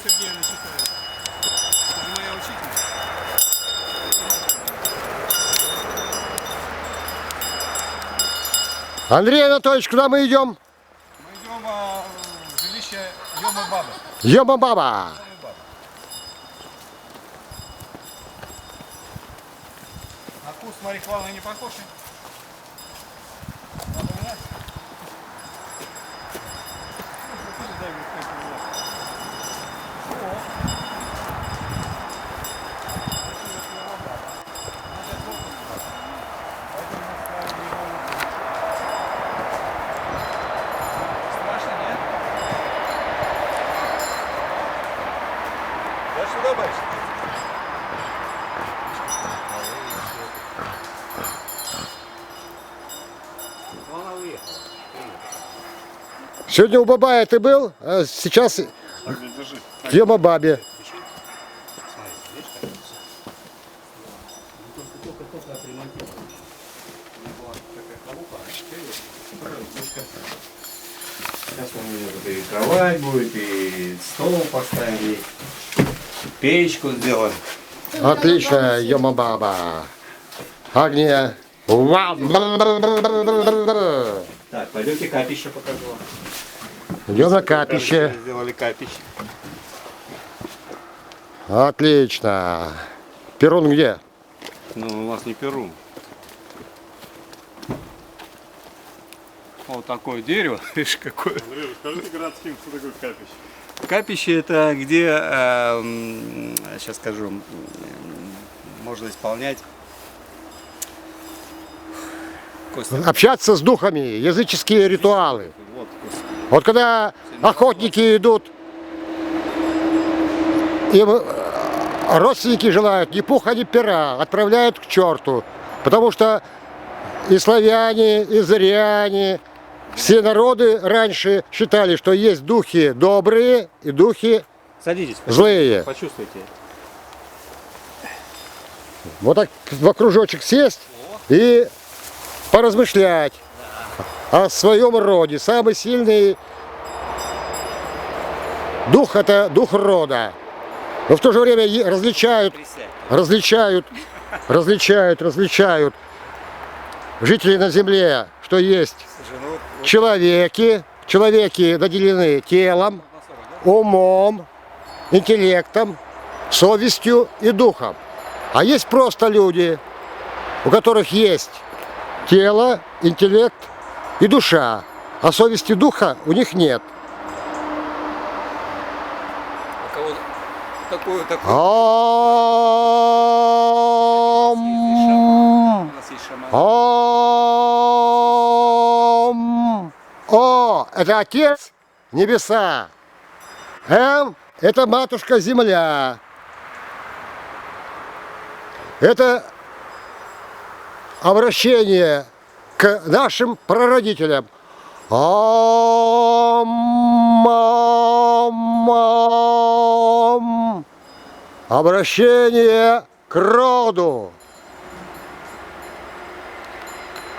Сергеевна читает. Это же моя учительница. Андрей Анатольевич, куда мы идем? Мы идем в жилище Йомы-Бабы. Йома-баба. На вкус марихуаны не похож? Надо менять? Страшно, нет? Я сюда больше. Ну, она уехала. Сегодня у Бабая ты был, а сейчас Держи. в Йома-бабе. Только отремонтировали. Была такая халупа, сейчас у меня тут и кровать будет, и стол поставим, и печку сделаем. Отлично, Йома-баба. Агния. Так, пойдемте капище покажу. Идем на капище. Сделали капище. Отлично. Перун где? Ну, у нас не Перу. Вот такое дерево, видишь, какое. Андрей, расскажите городским, что такое капище. Капище это где, сейчас скажу, можно исполнять. Костя, Общаться с духами, языческие ритуалы. вот, Костя. Вот когда охотники идут, им родственники желают ни пуха, ни пера, отправляют к черту. Потому что и славяне, и зыряне, все народы раньше считали, что есть духи добрые и духи Садитесь, злые. почувствуйте. Вот так в кружочек сесть и поразмышлять о своем роде. Самый сильный дух — это дух рода. Но в то же время различают жителей на земле, что есть человеки наделены телом, умом, интеллектом, совестью и духом. А есть просто люди, у которых есть тело, интеллект и душа, а совести духа у них нет. У кого такой. Ом. У нас есть шаман. Ом. О, это Отец Небеса. Это Матушка Земля. Это обращение к нашим прародителям. Обращение к роду.